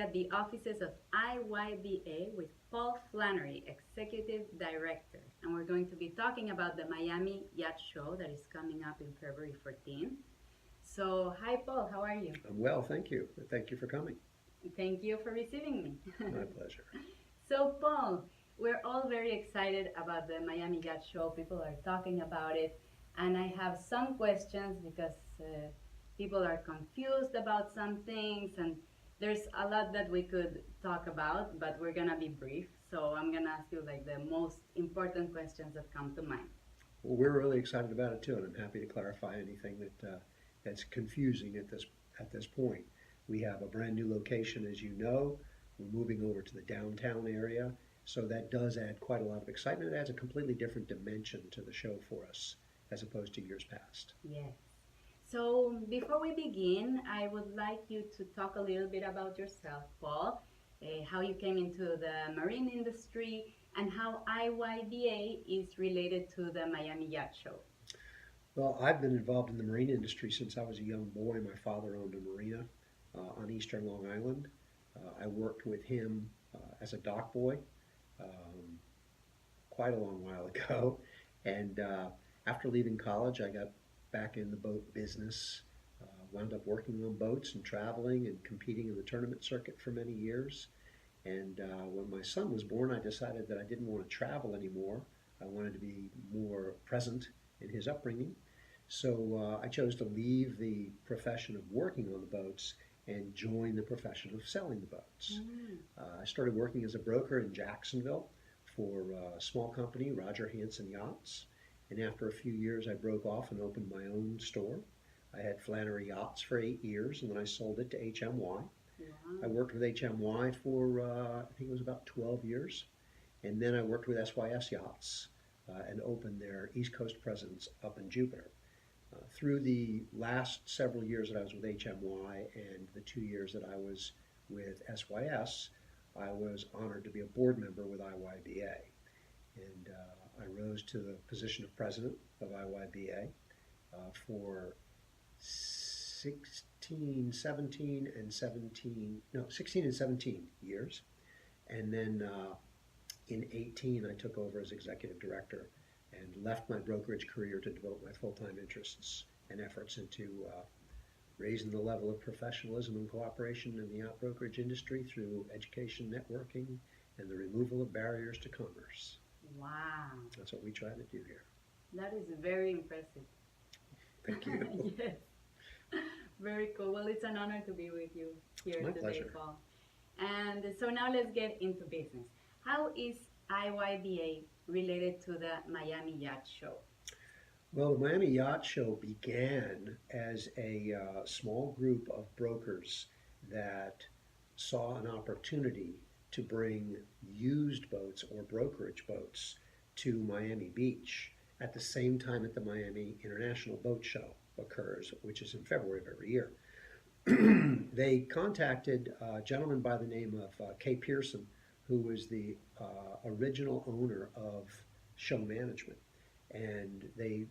at the offices of IYBA with Paul Flannery, Executive Director. And we're going to be talking about the Miami Yacht Show that is coming up in February 14th. So, hi Paul, how are you? I'm well, thank you. Thank you for coming. Thank you for receiving me. My pleasure. So, Paul, we're all very excited about the Miami Yacht Show. People are talking about it. And I have some questions because people are confused about some things. And there's a lot that we could talk about, but we're going to be brief. So, I'm going to ask you like the most important questions that come to mind. Well, we're really excited about it too, and I'm happy to clarify anything that's confusing at this point. We have a brand new location, as you know. We're moving over to the downtown area, so that does add quite a lot of excitement. It adds a completely different dimension to the show for us as opposed to years past. Yes. So before we begin, I would like you to talk a little bit about yourself, Paul, how you came into the marine industry, and how IYBA is related to the Miami Yacht Show. Well, I've been involved in the marine industry since I was a young boy. My father owned a marina on eastern Long Island. I worked with him as a dock boy um, quite a long while ago. And after leaving college, I got back in the boat business, wound up working on boats and traveling and competing in the tournament circuit for many years. And when my son was born, I decided that I didn't want to travel anymore. I wanted to be more present in his upbringing. So I chose to leave the profession of working on the boats and join the profession of selling the boats. Mm. I started working as a broker in Jacksonville for a small company, Roger Hanson Yachts. And after a few years, I broke off and opened my own store. I had Flannery Yachts for 8 years, and then I sold it to HMY. I Wow. worked with HMY for, I think it was about 12 years. And then I worked with SYS Yachts and opened their East Coast presence up in Jupiter. Through the last several years that I was with HMY and the 2 years that I was with SYS, I was honored to be a board member with IYBA. And I rose to the position of president of IYBA for 16, 17, and 17, no, 16 and 17 years. And then in 18, I took over as executive director and left my brokerage career to devote my full-time interests and efforts into raising the level of professionalism and cooperation in the yacht brokerage industry through education, networking, and the removal of barriers to commerce. Wow. That's what we try to do here. That is very impressive. Thank you. Yes. Very cool. Well, it's an honor to be with you here My today, pleasure. Paul. And so now let's get into business. How is IYBA related to the Miami Yacht Show? Well, the Miami Yacht Show began as a small group of brokers that saw an opportunity to bring used boats or brokerage boats to Miami Beach at the same time that the Miami International Boat Show occurs, which is in February of every year. They contacted a gentleman by the name of Kay Pearson, who was the original owner of Show Management. And they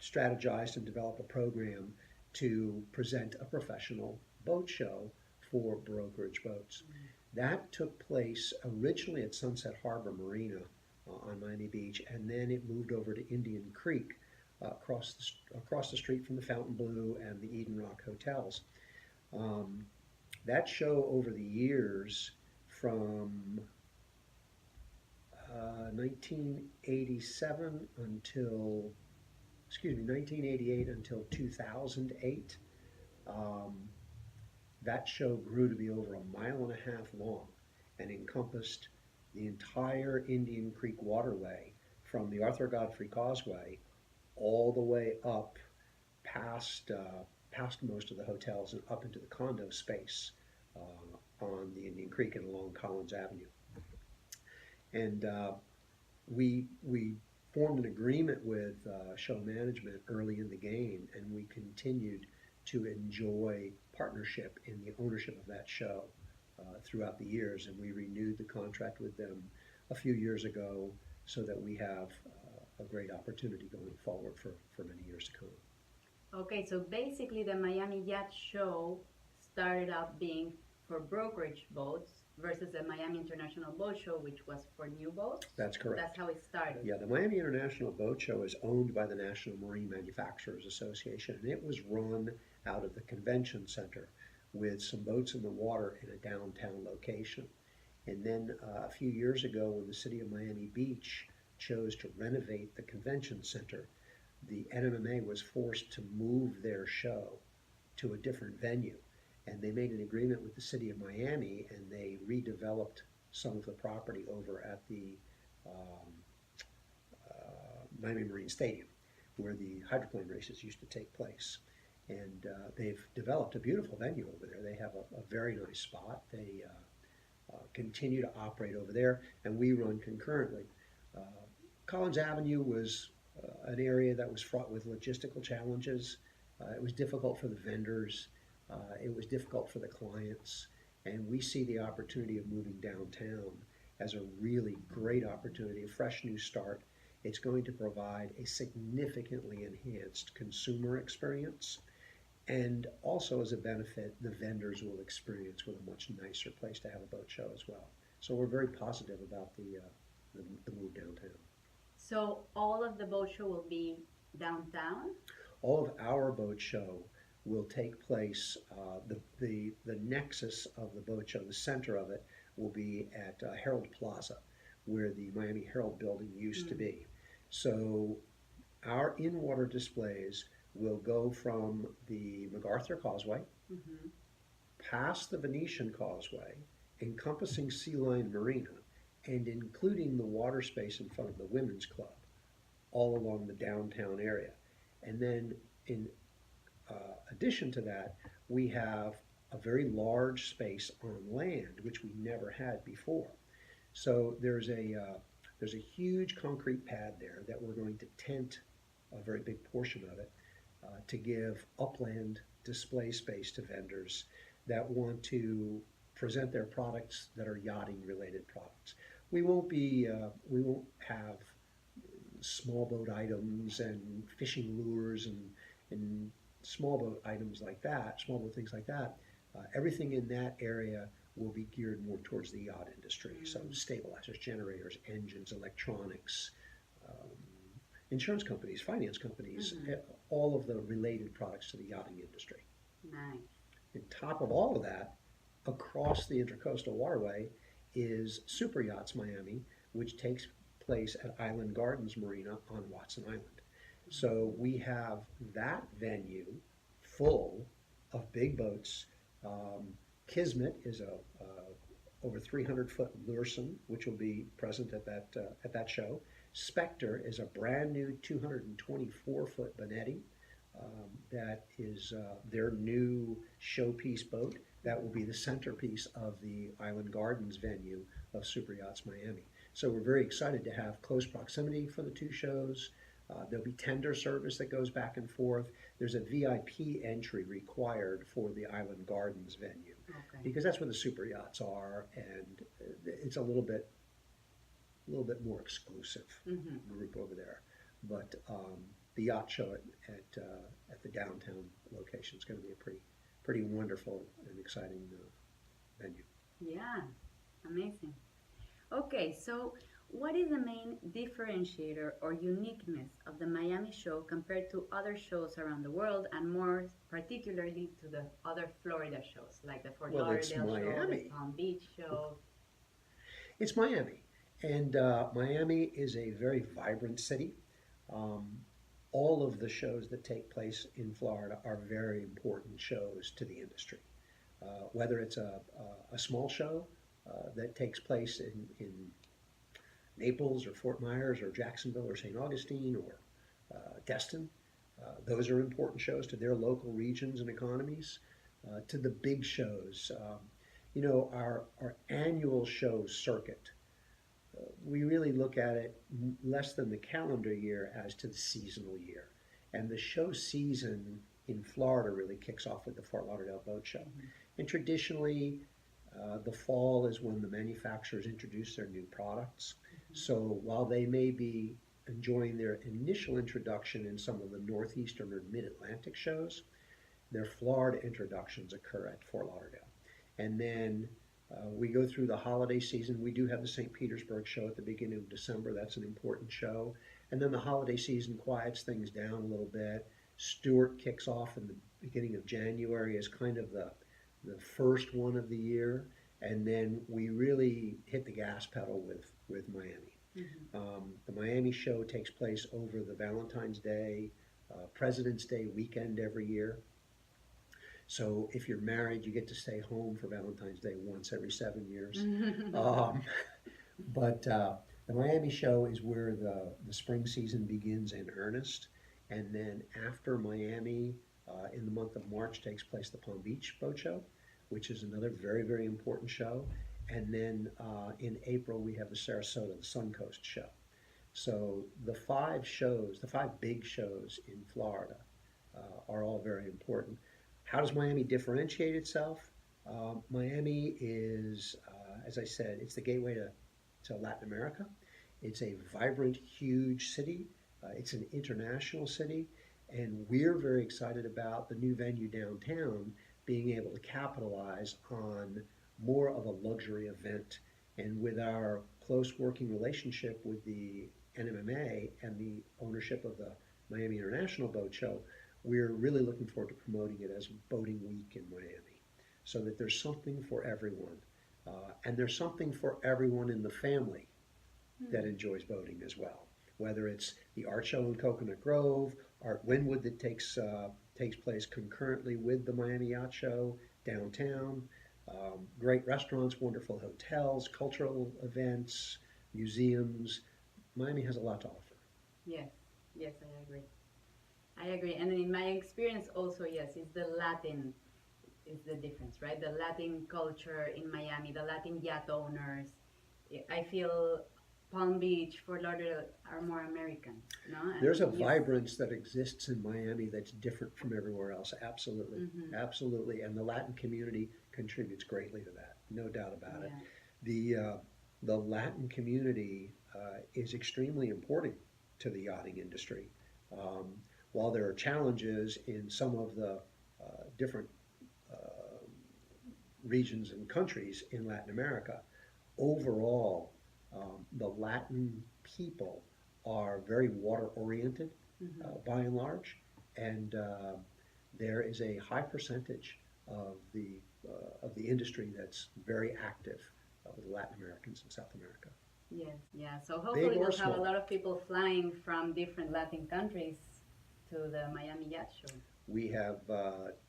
strategized and developed a program to present a professional boat show for brokerage boats. That took place originally at Sunset Harbor Marina on Miami Beach, and then it moved over to Indian Creek across the street from the Fontainebleau and the Eden Rock hotels. That show over the years from 1987 until, 1988 until 2008, that show grew to be over 1.5 miles long and encompassed the entire Indian Creek waterway from the Arthur Godfrey Causeway all the way up past most of the hotels and up into the condo space on the Indian Creek and along Collins Avenue. And we formed an agreement with Show Management early in the game, and we continued to enjoy partnership in the ownership of that show throughout the years. And we renewed the contract with them a few years ago so that we have a great opportunity going forward for many years to come. Okay, so basically the Miami Yacht Show started out being for brokerage boats versus the Miami International Boat Show, which was for new boats. That's That's correct. how it started. Yeah, the Miami International Boat Show is owned by the National Marine Manufacturers Association, and it was run out of the convention center with some boats in the water in a downtown location. And then a few years ago, when the city of Miami Beach chose to renovate the convention center, the NMMA was forced to move their show to a different venue. And they made an agreement with the city of Miami, and they redeveloped some of the property over at the um, Miami Marine Stadium, where the hydroplane races used to take place. And they've developed a beautiful venue over there. They have a very nice spot. They continue to operate over there, and we run concurrently. Uh, Collins Avenue was an area that was fraught with logistical challenges. It was difficult for the vendors. It was difficult for the clients. And we see the opportunity of moving downtown as a really great opportunity, a fresh new start. It's going to provide a significantly enhanced consumer experience. And also as a benefit, the vendors will experience with a much nicer place to have a boat show as well. So we're very positive about the move downtown. So all of the boat show will be downtown? All of our boat show will take place, the nexus of the boat show, the center of it, will be at Herald Plaza, where the Miami Herald building used to be. So our in-water displays will go from the MacArthur Causeway, past the Venetian Causeway, encompassing Sea Lion Marina, and including the water space in front of the Women's Club, all along the downtown area. And then in addition to that, we have a very large space on land, which we never had before. So there's a huge concrete pad there that we're going to tent a very big portion of it to give upland display space to vendors that want to present their products that are yachting related products. We won't have small boat items and fishing lures and small boat items like that, small boat things like that. Everything in that area will be geared more towards the yacht industry. So stabilizers, generators, engines, electronics, um, insurance companies, finance companies, all of the related products to the yachting industry. Nice. On top of all of that, across the Intercoastal Waterway is Super Yachts Miami, which takes place at Island Gardens Marina on Watson Island. So we have that venue full of big boats. Kismet is a over 300-foot Lursen, which will be present at that show. Spectre is a brand new 224-foot Benetti that is their new showpiece boat. That will be the centerpiece of the Island Gardens venue of Super Yachts Miami. So we're very excited to have close proximity for the two shows. There'll be tender service that goes back and forth. There's a VIP entry required for the Island Gardens venue because that's where the super yachts are, and it's a little bit more exclusive group over there. But the yacht show at the downtown location is going to be a pretty wonderful and exciting venue. Yeah, amazing. Okay, so what is the main differentiator or uniqueness of the Miami show compared to other shows around the world, and more particularly to the other Florida shows like the Fort Lauderdale show, the Palm Beach show? It's Miami, and Miami is a very vibrant city. All of the shows that take place in Florida are very important shows to the industry. Whether it's a small show that takes place in Naples or Fort Myers or Jacksonville or St. Augustine or Destin. Those are important shows to their local regions and economies. To the big shows, our annual show circuit, we really look at it less than the calendar year as to the seasonal year. And the show season in Florida really kicks off with the Fort Lauderdale Boat Show. And traditionally, the fall is when the manufacturers introduce their new products. So while they may be enjoying their initial introduction in some of the northeastern or mid-Atlantic shows, their Florida introductions occur at Fort Lauderdale. And then we go through the holiday season. We do have the St. Petersburg show at the beginning of December. That's an important show. And then the holiday season quiets things down a little bit. Stewart kicks off in the beginning of January as kind of the first one of the year. And then we really hit the gas pedal with Miami. Hmm. The Miami show takes place over the Valentine's Day, President's Day weekend every year. So if you're married, you get to stay home for Valentine's Day once every 7 years. Um, but the Miami show is where the spring season begins in earnest. And then after Miami, in the month of March, takes place the Palm Beach Boat Show, which is another very, very important show. And then in April, we have the Sarasota, the Suncoast show. So the five big shows in Florida are all very important. How does Miami differentiate itself? Miami is, as I said, it's the gateway to Latin America. It's a vibrant, huge city. It's an international city. And we're very excited about the new venue downtown being able to capitalize on more of a luxury event. And with our close working relationship with the NMMA and the ownership of the Miami International Boat Show, we're really looking forward to promoting it as Boating Week in Miami so that there's something for everyone. And there's something for everyone in the family that enjoys boating as well. Whether it's the art show in Coconut Grove, Art Wynwood that takes place concurrently with the Miami Yacht Show downtown, great restaurants, wonderful hotels, cultural events, museums. Miami has a lot to offer. Yes, yes, I agree. I agree. And in my experience also, yes, it's the Latin is the difference, right? The Latin culture in Miami, the Latin yacht owners. I feel Palm Beach, Fort Lauderdale are more American, no? There's a And you, vibrance that exists in Miami that's different from everywhere else. Absolutely. mm-hmm, Absolutely. And the Latin community contributes greatly to that. No doubt about it. yeah, The Latin community is extremely important to the yachting industry. Um, while there are challenges in some of the different uh, regions and countries in Latin America, overall, the Latin people are very water oriented mm-hmm, by and large, and there is a high percentage of the industry that's very active with Latin Americans in South America, yes, yeah. So big hopefully or we'll have a small. lot of people flying from different Latin countries to the Miami Yacht Show. We have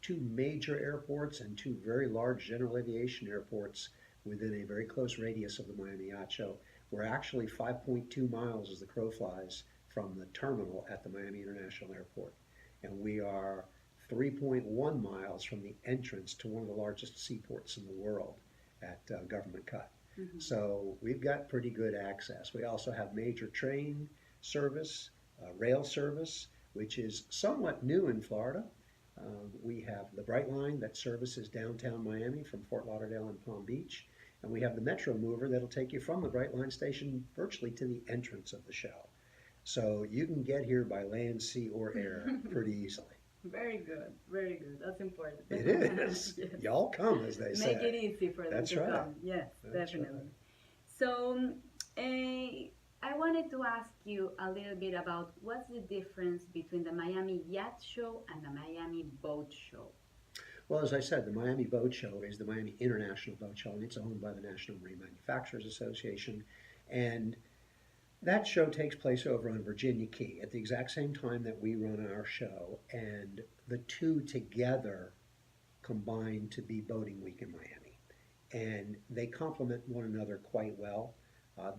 two major airports and two very large general aviation airports within a very close radius of the Miami Yacht Show. We're actually 5.2 miles as the crow flies from the terminal at the Miami International Airport. And we are 3.1 miles from the entrance to one of the largest seaports in the world at Government Cut. Mm-hmm. So we've got pretty good access. We also have major train service, rail service, which is somewhat new in Florida. We have the Brightline that services downtown Miami from Fort Lauderdale and Palm Beach. And we have the Metro Mover that'll take you from the Brightline station virtually to the entrance of the show. So you can get here by land, sea, or air pretty easily. Very good, very good. That's important. It is. Yes. Y'all come, as they say. Make it easy for them That's to right. come. Yes, That's definitely. right. So, I wanted to ask you a little bit about what's the difference between the Miami Yacht Show and the Miami Boat Show. Well, as I said, the Miami Boat Show is the Miami International Boat Show, and it's owned by the National Marine Manufacturers Association. And that show takes place over on Virginia Key at the exact same time that we run our show, and the two together combine to be Boating Week in Miami. And they complement one another quite well.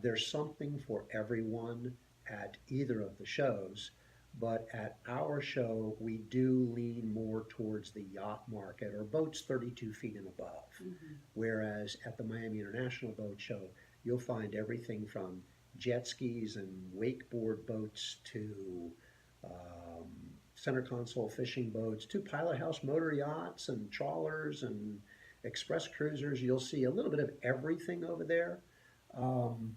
There's something for everyone at either of the shows, but at our show, we do lean more towards the yacht market or boats 32 feet and above. Mm-hmm. Whereas at the Miami International Boat Show, you'll find everything from jet skis and wakeboard boats to center console fishing boats to pilot house motor yachts and trawlers and express cruisers. You'll see a little bit of everything over there. Um,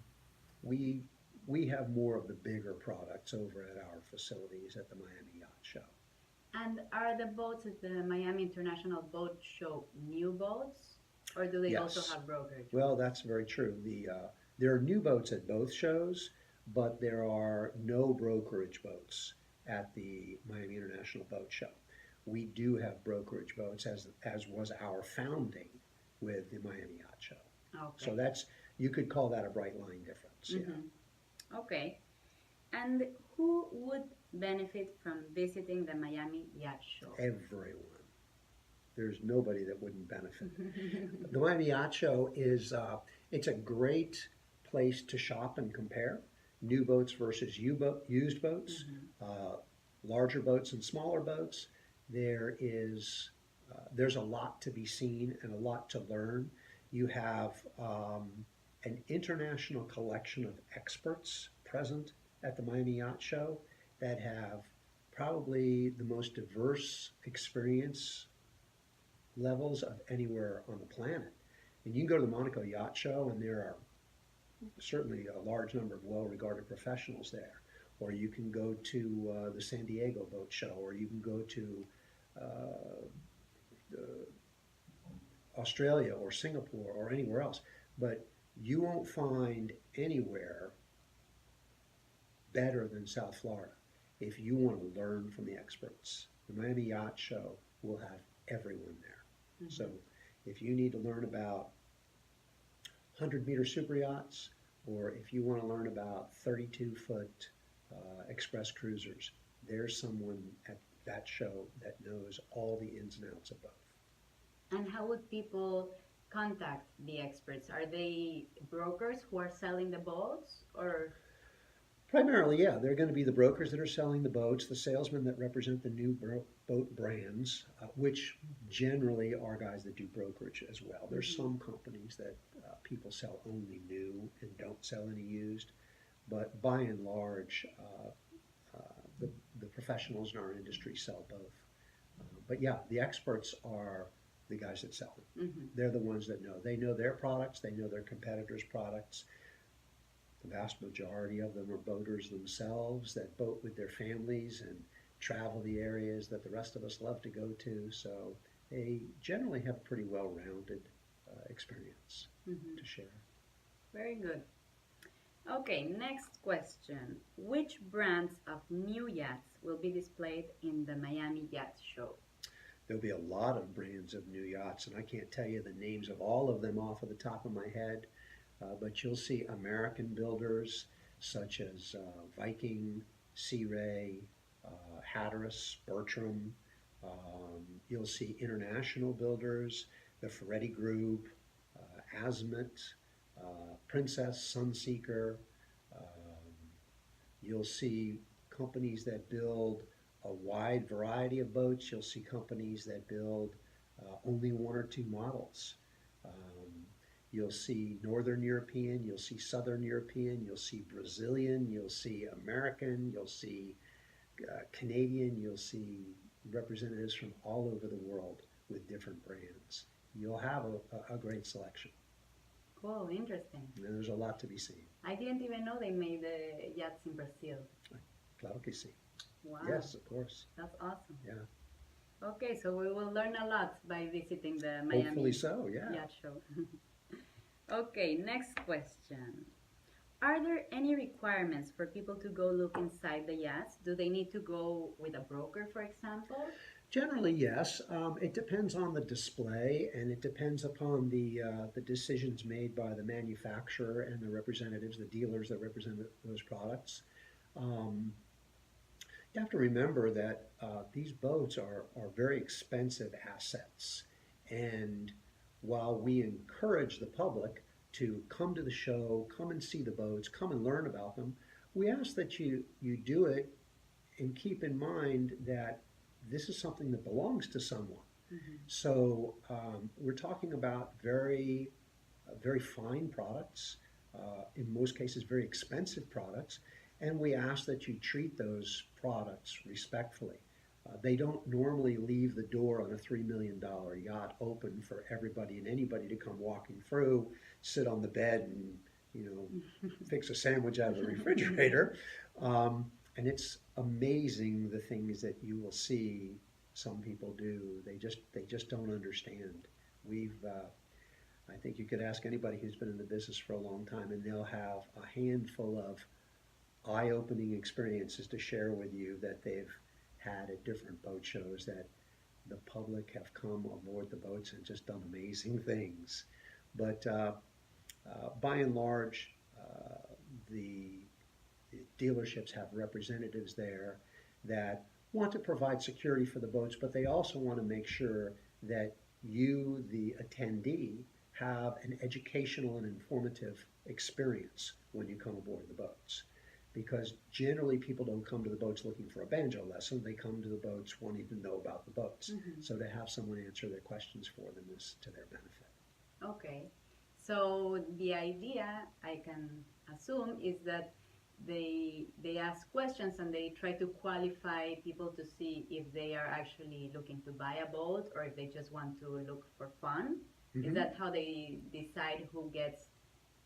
we we have more of the bigger products over at our facilities at the Miami Yacht Show. And are the boats at the Miami International Boat Show new boats? Or do they also Yes. have brokerage Well, boats? that's very true. There are new boats at both shows, but there are no brokerage boats at the Miami International Boat Show. We do have brokerage boats, as was our founding with the Miami Yacht Show. So Okay. that's, you could call that a bright line difference. Yeah, Mm-hmm. Okay. And who would benefit from visiting the Miami Yacht Show? everyone. There's nobody that wouldn't benefit. The Miami Yacht Show is it's a great place to shop and compare new boats versus used boats, Mm-hmm. uh, larger boats and smaller boats. There's a lot to be seen and a lot to learn. You have an international collection of experts present at the Miami Yacht Show that have probably the most diverse experience levels of anywhere on the planet. And you can go to the Monaco Yacht Show, and there are certainly a large number of well regarded professionals there. Or you can go to the San Diego Boat Show, or you can go to uh, Australia or Singapore or anywhere else. But you won't find anywhere better than South Florida if you want to learn from the experts. The Miami Yacht Show will have everyone there. So Mm-hmm. if you need to learn about 100-meter super yachts, or if you want to learn about 32-foot express cruisers, there's someone at that show that knows all the ins and outs of both. And how would people contact the experts? Are they brokers who are selling the boats, or? Primarily, yeah, they're going to be the brokers that are selling the boats, the salesmen that represent the new boat brands, which generally are guys that do brokerage as well. There's Mm-hmm. some companies that people sell only new and don't sell any used, but by and large, the, the professionals in our industry sell both. But yeah, the experts are the guys that sell them. Mm-hmm. They're the ones that know. They know their products, they know their competitors' products. The vast majority of them are boaters themselves that boat with their families and travel the areas that the rest of us love to go to. So they generally have a pretty well rounded experience Mm-hmm. to share. Very good. Okay, next question. Which brands of new yachts will be displayed in the Miami Yacht Show? There'll be a lot of brands of new yachts, and I can't tell you the names of all of them off of the top of my head, but you'll see American builders such as Viking, Sea Ray, Hatteras, Bertram. You'll see international builders, the Ferretti Group, Azimuth, Princess, Sunseeker. Um, you'll see companies that build a wide variety of boats. You'll see companies that build only one or two models. Um, you'll see Northern European, you'll see Southern European, you'll see Brazilian, you'll see American, you'll see Canadian, you'll see representatives from all over the world with different brands. You'll have a great selection. Cool, interesting. And there's a lot to be seen. I didn't even know they made the yachts in Brazil. Claro que sí. Wow, Yes, of course. that's awesome. Yeah. Okay, so we will learn a lot by visiting the Hopefully Miami so, yeah. Yacht Show. Okay, next question. Are there any requirements for people to go look inside the yachts? Do they need to go with a broker, for example? Generally, yes. It depends on the display, and it depends upon the decisions made by the manufacturer and the representatives, the dealers that represent those products. Um, you have to remember that these boats are very expensive assets, and while we encourage the public to come to the show, come and see the boats, come and learn about them, we ask that you do it and keep in mind that this is something that belongs to someone. Mm-hmm. So we're talking about very fine products, in most cases, very expensive products, and we ask that you treat those products respectfully. They don't normally leave the door on a $3 million yacht open for everybody and anybody to come walking through, sit on the bed, and fix a sandwich out of the refrigerator. And it's amazing the things that you will see some people do. They just don't understand. We've I think you could ask anybody who's been in the business for a long time, and they'll have a handful of eye-opening experiences to share with you that they've had at different boat shows, that the public have come aboard the boats and just done amazing things. But by and large, the dealerships have representatives there that want to provide security for the boats, but they also want to make sure that you, the attendee, have an educational and informative experience when you come aboard the boats. Because generally people don't come to the boats looking for a banjo lesson, they come to the boats wanting to know about the boats. Mm-hmm. So to have someone answer their questions for them is to their benefit. Okay. So the idea, I can assume, is that they ask questions and they try to qualify people to see if they are actually looking to buy a boat or if they just want to look for fun. Is Mm-hmm. that how they decide who gets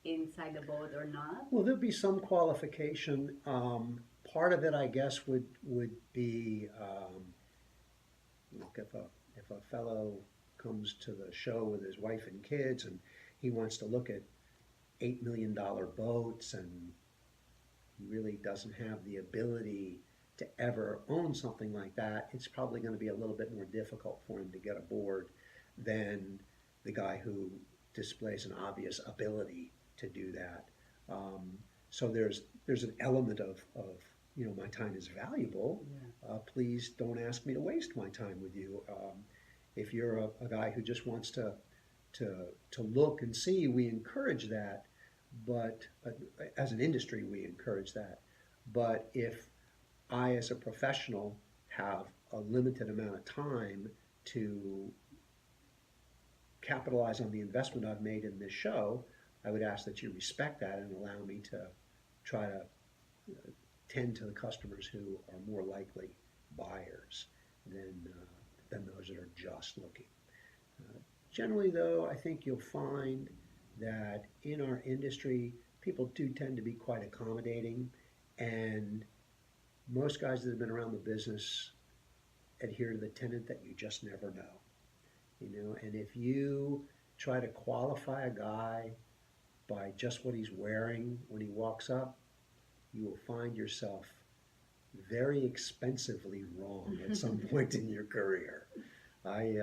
inside the boat or not? Well, there'll be some qualification. Part of it, I guess, would be look, if a fellow comes to the show with his wife and kids and he wants to look at $8 million boats, and he really doesn't have the ability to ever own something like that, it's probably going to be a little bit more difficult for him to get aboard than the guy who displays an obvious ability to do that. So there's an element of my time is valuable. Yeah. Please don't ask me to waste my time with you. If you're a guy who just wants to look and see, we encourage that. But as an industry, we encourage that. But if I, as a professional, have a limited amount of time to capitalize on the investment I've made in this show, I would ask that you respect that and allow me to try to tend to the customers who are more likely buyers than those that are just looking. Generally, though, I think you'll find that in our industry, people do tend to be quite accommodating, and most guys that have been around the business adhere to the tenet that you just never know. And if you try to qualify a guy by just what he's wearing when he walks up, you will find yourself very expensively wrong at some point in your career. I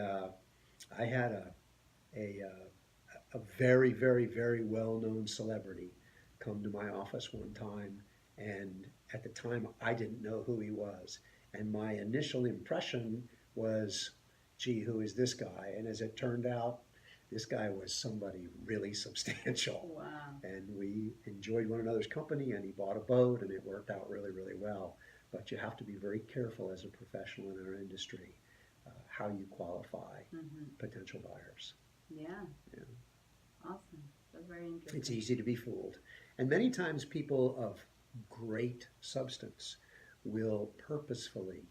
had a very, very, very well-known celebrity come to my office one time, and at the time I didn't know who he was, and my initial impression was, gee, who is this guy? And as it turned out, this guy was somebody really substantial. Wow. And we enjoyed one another's company, and he bought a boat, and it worked out really, really well. But you have to be very careful as a professional in our industry how you qualify potential buyers. Yeah. Yeah. Awesome. That's very interesting. It's easy to be fooled. And many times people of great substance will purposefully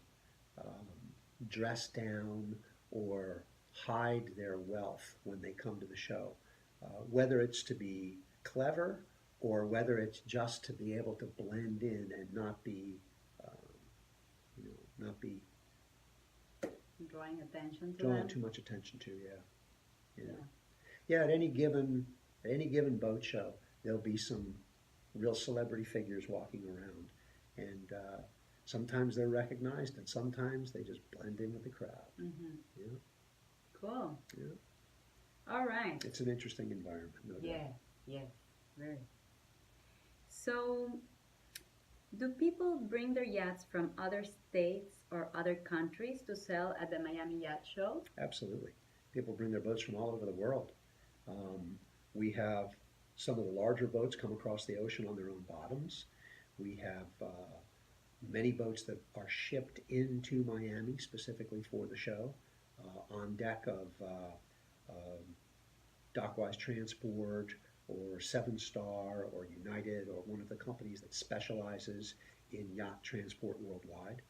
dress down or hide their wealth when they come to the show, whether it's to be clever or whether it's just to be able to blend in and not be Drawing attention to drawing them. too much attention to. Yeah. At any given boat show, there'll be some real celebrity figures walking around, and sometimes they're recognized, and sometimes they just blend in with the crowd. Yeah. Cool. Yeah. All right. It's an interesting environment, no doubt. Yeah, very. So, do people bring their yachts from other states or other countries to sell at the Miami Yacht Show? Absolutely. People bring their boats from all over the world. We have some of the larger boats come across the ocean on their own bottoms. We have many boats that are shipped into Miami specifically for the show, on deck of Dockwise Transport or Seven Star or United or one of the companies that specializes in yacht transport worldwide.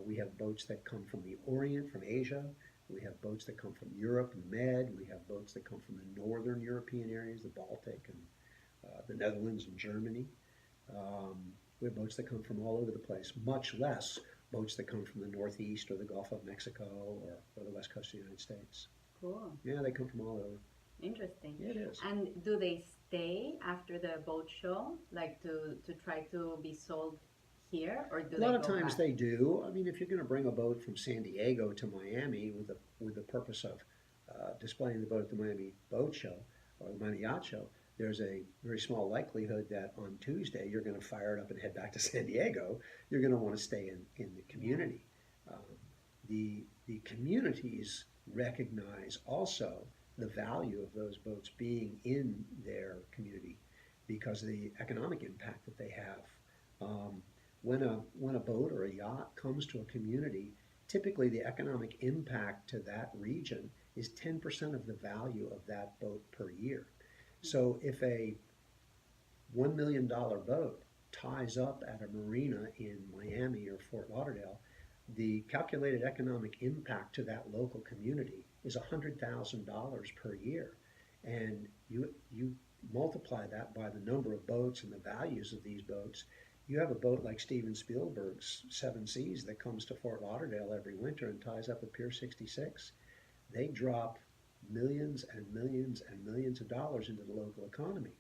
We have boats that come from the Orient, from Asia. We have boats that come from Europe and Med. We have boats that come from the northern European areas, the Baltic and the Netherlands and Germany. We have boats that come from all over the place, much less boats that come from the Northeast or the Gulf of Mexico or the West Coast of the United States. Cool. Yeah, they come from all over. Interesting. Yeah, it is. And do they stay after the boat show, like to try to be sold here, or do A they lot of go times back? they do. I mean, if you're going to bring a boat from San Diego to Miami with the purpose of displaying the boat at the Miami Boat Show or the Miami Yacht Show, there's a very small likelihood that on Tuesday you're going to fire it up and head back to San Diego. You're going to want to stay in the Yeah. community. The communities recognize also the value of those boats being in their community because of the economic impact that they have. Um, when a boat or a yacht comes to a community, typically the economic impact to that region is 10% of the value of that boat per year. So if a $1 million boat ties up at a marina in Miami or Fort Lauderdale, the calculated economic impact to that local community is $100,000 per year. And you multiply that by the number of boats and the values of these boats. You have a boat like Steven Spielberg's Seven Seas that comes to Fort Lauderdale every winter and ties up at Pier 66. They drop millions and millions and millions of dollars into the local economy.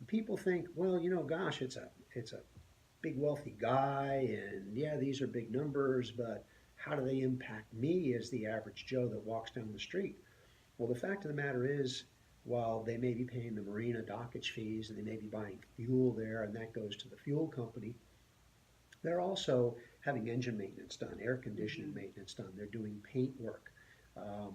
People think, well, gosh, it's a big wealthy guy, and yeah, these are big numbers, but how do they impact me as the average Joe that walks down the street? Well, the fact of the matter is, while they may be paying the marina dockage fees and they may be buying fuel there, and that goes to the fuel company, they're also having engine maintenance done, air conditioning Mm-hmm. maintenance done. They're doing paint work. Um,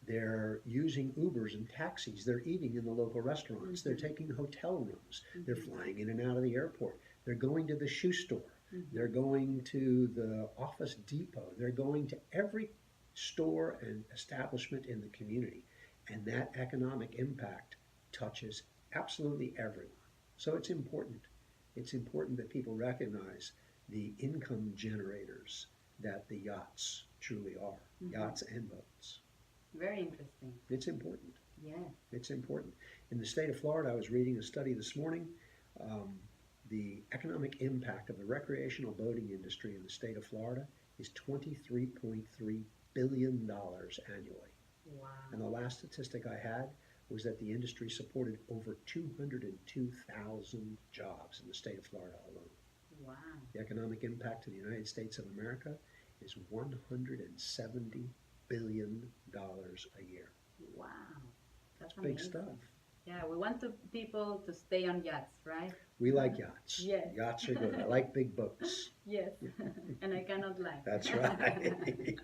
they're using Ubers and taxis. They're eating in the local restaurants. They're Mm-hmm. taking hotel rooms. They're Mm-hmm. flying in and out of the airport. They're going to the shoe store. Mm-hmm. They're going to the Office Depot. They're going to every store and establishment in the community. And that economic impact touches absolutely everyone. So it's important. It's important that people recognize the income generators that the yachts truly are, Mm-hmm. yachts and boats. Very interesting. It's important. Yes. It's important. In the state of Florida, I was reading a study this morning. Um, the economic impact of the recreational boating industry in the state of Florida is $23.3 billion annually. And Wow. the last statistic I had was that the industry supported over 202,000 jobs in the state of Florida alone. Wow. The economic impact to the United States of America is $170 billion a year. Wow. That's It's big amazing. stuff. Yeah, we want people to stay on yachts, right? We like yachts. Yes. Yachts are good. I like big boats. Yes. And I cannot lie. That's right.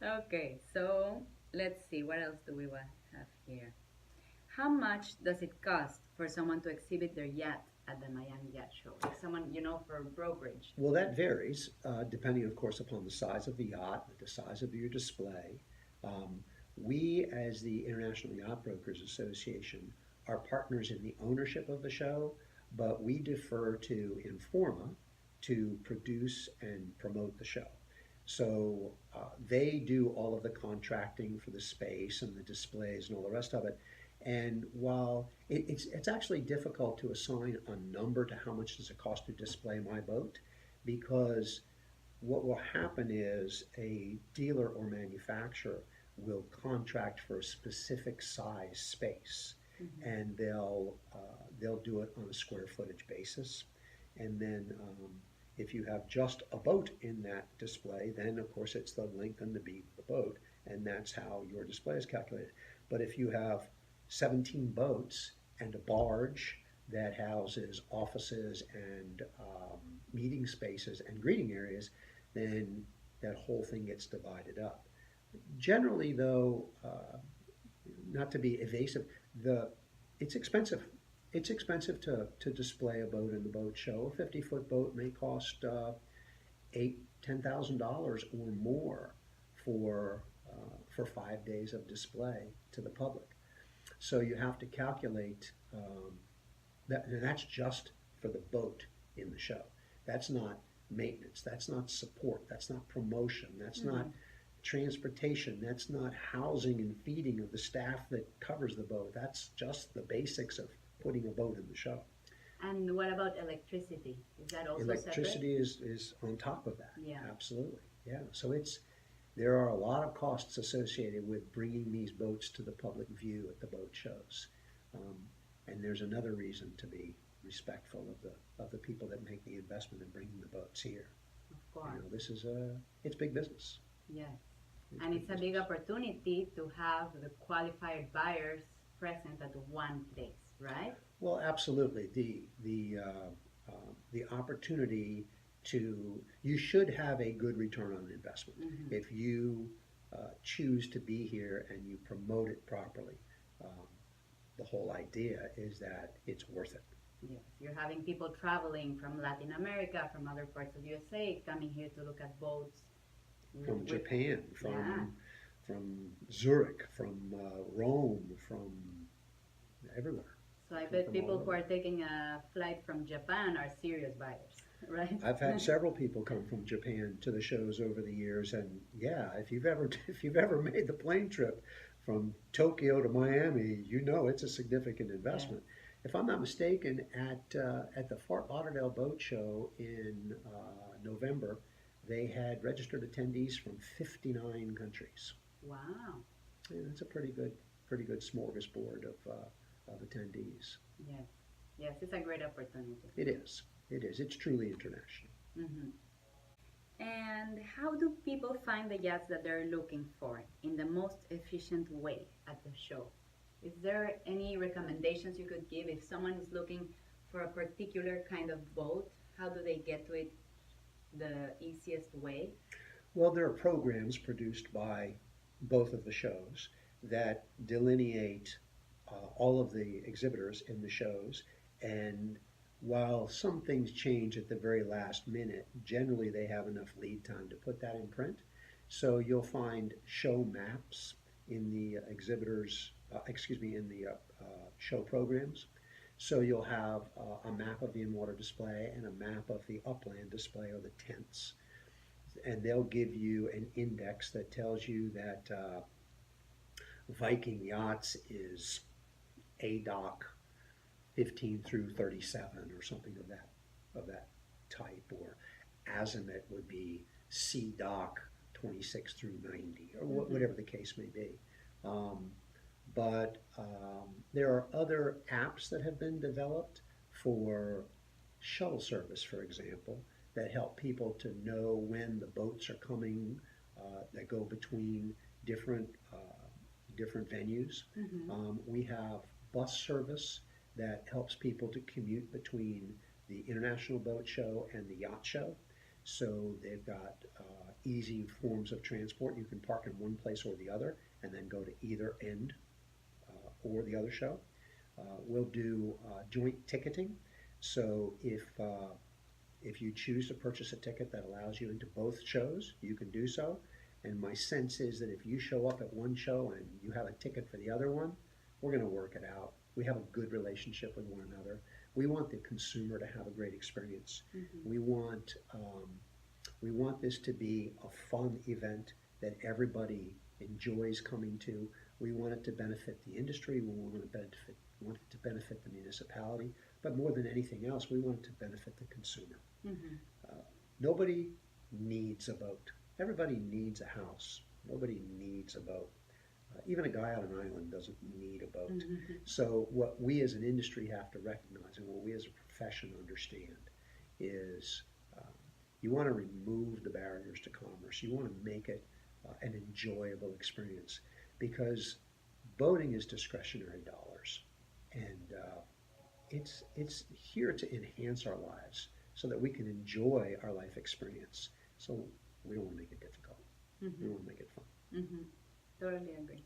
Okay, so let's see, what else do we have here? How much does it cost for someone to exhibit their yacht at the Miami Yacht Show? Like someone, for brokerage. Well, that varies depending, of course, upon the size of the yacht, the size of your display. Um, we, as the International Yacht Brokers Association, are partners in the ownership of the show, but we defer to Informa to produce and promote the show. So they do all of the contracting for the space and the displays and all the rest of it. And while it's actually difficult to assign a number to how much does it cost to display my boat, because what will happen is a dealer or manufacturer will contract for a specific size space, Mm-hmm. and they'll do it on a square footage basis. And then if you have just a boat in that display, then of course it's the length and the beam of the boat, and that's how your display is calculated. But if you have 17 boats and a barge that houses offices and meeting spaces and greeting areas, then that whole thing gets divided up. Generally, though, not to be evasive, the it's expensive. It's expensive to display a boat in the boat show. A 50-foot boat may cost $10,000 or more for 5 days of display to the public. So you have to calculate that, and that's just for the boat in the show. That's not maintenance. That's not support. That's not promotion. That's not Mm-hmm. transportation. That's not housing and feeding of the staff that covers the boat. That's just the basics of putting a boat in the show. And what about electricity? Is that also separate? Electricity is on top of that. Yeah. Absolutely. Yeah. So there are a lot of costs associated with bringing these boats to the public view at the boat shows. Um, and there's another reason to be respectful of the people that make the investment in bringing the boats here. Of You course. know, this is it's big business. Yes. It's And big it's a big business. opportunity to have the qualified buyers present at one place, right? Well, absolutely. The opportunity to you should have a good return on investment Hmm. if you choose to be here and you promote it properly. Um, the whole idea is that it's worth it. Yes. You're having people traveling from Latin America, from other parts of USA, coming here to look at boats From with, Japan, yeah. from Zurich, from Rome, from everywhere, So I come bet from all people who over. are taking a flight from Japan are serious buyers, right? I've had several people come from Japan to the shows over the years, and yeah, if you've ever if you've ever made the plane trip from Tokyo to Miami, you know it's a significant Yes. investment. If I'm not mistaken, at the Fort Lauderdale Boat Show in November, they had registered attendees from 59 countries. Wow. Yeah, that's a pretty good smorgasbord of attendees. Yes. Yes, it's a great opportunity. It is. It is. It's truly international. Hmm. And how do people find the yachts that they're looking for in the most efficient way at the show? Is there any recommendations you could give if someone is looking for a particular kind of boat? How do they get to it the easiest way? Well, there are programs produced by both of the shows that delineate all of the exhibitors in the shows. And while some things change at the very last minute, generally they have enough lead time to put that in print. So you'll find show maps in the in the show programs. So you'll have a map of the in-water display and a map of the upland display or the tents, and they'll give you an index that tells you that Viking Yachts is A dock 15 through 37 or something of that type, or Azimuth would be C dock 26 through 90, or Hmm. whatever the case may be. Um, but there are other apps that have been developed for shuttle service, for example, that help people to know when the boats are coming that go between different different venues. Hmm. We have bus service that helps people to commute between the International Boat Show and the Yacht Show. So they've got easy forms of transport. You can park in one place or the other and then go to either end or the other show. We'll do joint ticketing. So if you choose to purchase a ticket that allows you into both shows, you can do so. And my sense is that if you show up at one show and you have a ticket for the other one, we're going to work it out. We have a good relationship with one another. We want the consumer to have a great experience. Hmm. We want we want this to be a fun event that everybody enjoys coming to. We want it to benefit the industry. Want it to benefit the municipality. But more than anything else, we want it to benefit the consumer. Hmm. Uh, Nobody needs a boat. Everybody needs a house. Nobody needs a boat. Even a guy on an island doesn't need a boat. Hmm. So what we as an industry have to recognize, and what we as a profession understand, is you want to remove the barriers to commerce. You want to make it an enjoyable experience, because boating is discretionary dollars, and it's here to enhance our lives so that we can enjoy our life experience. So we don't want to make it difficult. We Hmm. want to make it fun. Hmm. Totally agree.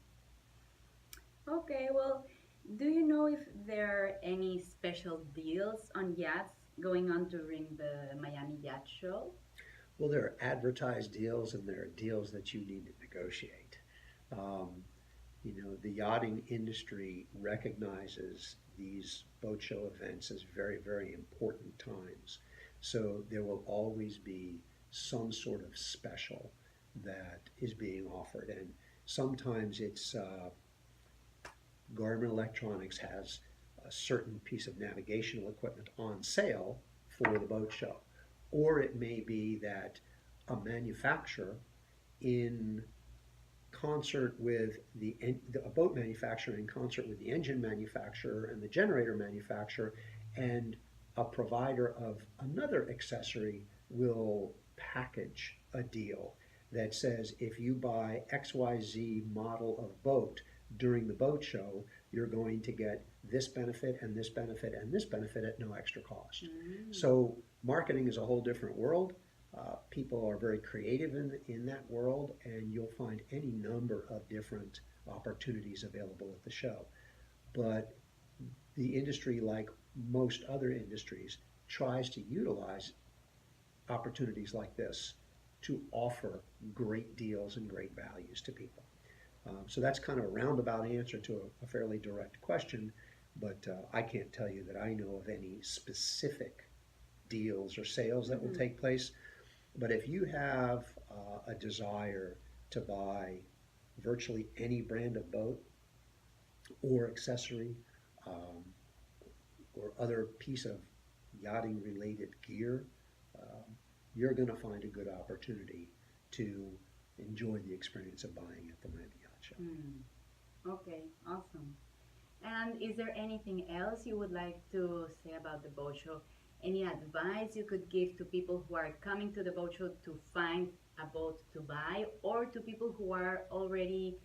Okay, well, do you know if there are any special deals on yachts going on during the Miami Yacht Show? Well, there are advertised deals and there are deals that you need to negotiate. Um, the yachting industry recognizes these boat show events as very, very important times. So there will always be some sort of special that is being offered. And sometimes it's Garmin Electronics has a certain piece of navigational equipment on sale for the boat show. Or it may be that a manufacturer in concert with a boat manufacturer, in concert with the engine manufacturer and the generator manufacturer, and a provider of another accessory will package a deal that says if you buy XYZ model of boat during the boat show, you're going to get this benefit and this benefit and this benefit at no extra cost. Mm. So marketing is a whole different world. People are very creative in that world, and you'll find any number of different opportunities available at the show. But the industry, like most other industries, tries to utilize opportunities like this to offer great deals and great values to people. So that's kind of a roundabout answer to a fairly direct question, but I can't tell you that I know of any specific deals or sales that will Mm-hmm. take place. But if you have a desire to buy virtually any brand of boat or accessory um, or other piece of yachting related gear, um, you're going to find a good opportunity to enjoy the experience of buying at the Miami Yacht Show. Mm. Okay, awesome. And is there anything else you would like to say about the boat show? Any advice you could give to people who are coming to the boat show to find a boat to buy, or to people who are already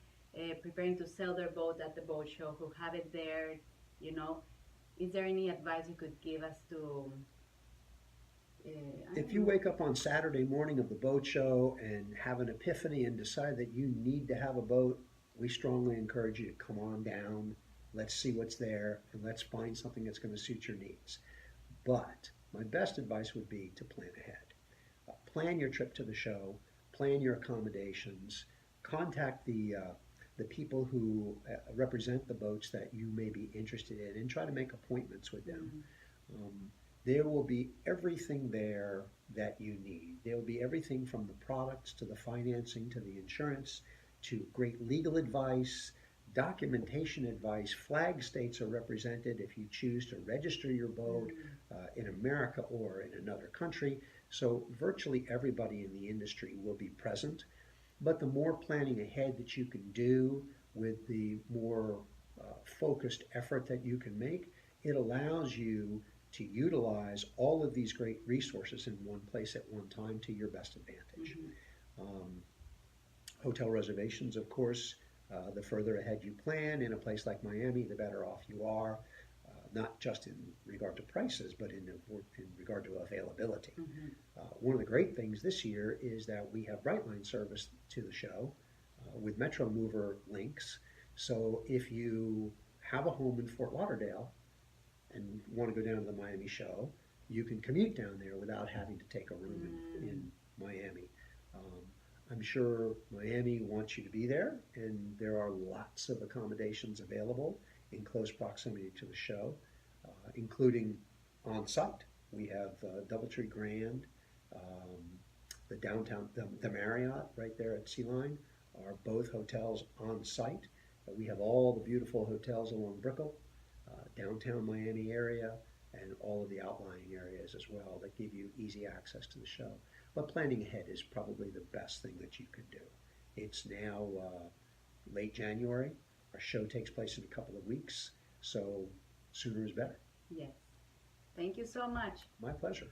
preparing to sell their boat at the boat show, who have it there, you know? Is there any advice you could give us to, I If don't you know. wake up on Saturday morning of the boat show and have an epiphany and decide that you need to have a boat, we strongly encourage you to come on down. Let's see what's there and let's find something that's going to suit your needs. But my best advice would be to plan ahead. Plan your trip to the show, plan your accommodations, contact the people who represent the boats that you may be interested in, and try to make appointments with them. Mm, Um, there will be everything there that you need. There will be everything from the products to the financing to the insurance to great legal advice, documentation advice. Flag states are represented if you choose to register your boat mm, in America or in another country. So virtually everybody in the industry will be present. But the more planning ahead that you can do with the more focused effort that you can make, it allows you to utilize all of these great resources in one place at one time to your best advantage. mhm, Um, Hotel reservations, of course, the further ahead you plan in a place like Miami, the better off you are, not just in regard to prices, but in regard to availability. mhm, One of the great things this year is that we have Brightline service to the show with Metro Mover links. So if you have a home in Fort Lauderdale and want to go down to the Miami show, you can commute down there without having to take a room mm, in Miami. Um, I'm sure Miami wants you to be there, and there are lots of accommodations available in close proximity to the show, including on site. We have Doubletree Grand, um, the downtown, the Marriott right there at Sea Line are both hotels on site. We have all the beautiful hotels along Brickell, downtown Miami area, and all of the outlying areas as well that give you easy access to the show. But planning ahead is probably the best thing that you can do. It's now late January. Our show takes place in a couple of weeks, so sooner is better. yes. Thank you so much. My pleasure.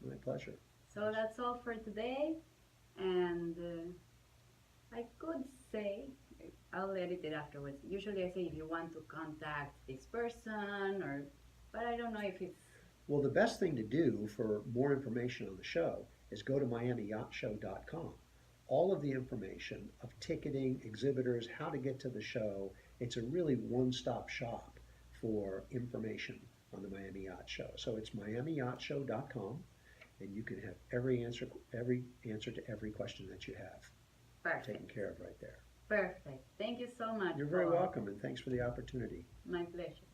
My pleasure. So that's all for today. And I could say, I'll edit it afterwards. Usually I say if you want to contact this person, or, but I don't know if it's, Well, the best thing to do for more information on the show is go to miamiyacht.show.com. All of the information of ticketing, exhibitors, how to get to the show, it's a really one-stop shop for information on the Miami Yacht Show. So it's miamiyacht.show.com, and you can have every answer to every question that you have taken perfect. care of right there. Perfect. Thank you so much, You're very Paul. welcome, and thanks for the opportunity. My pleasure.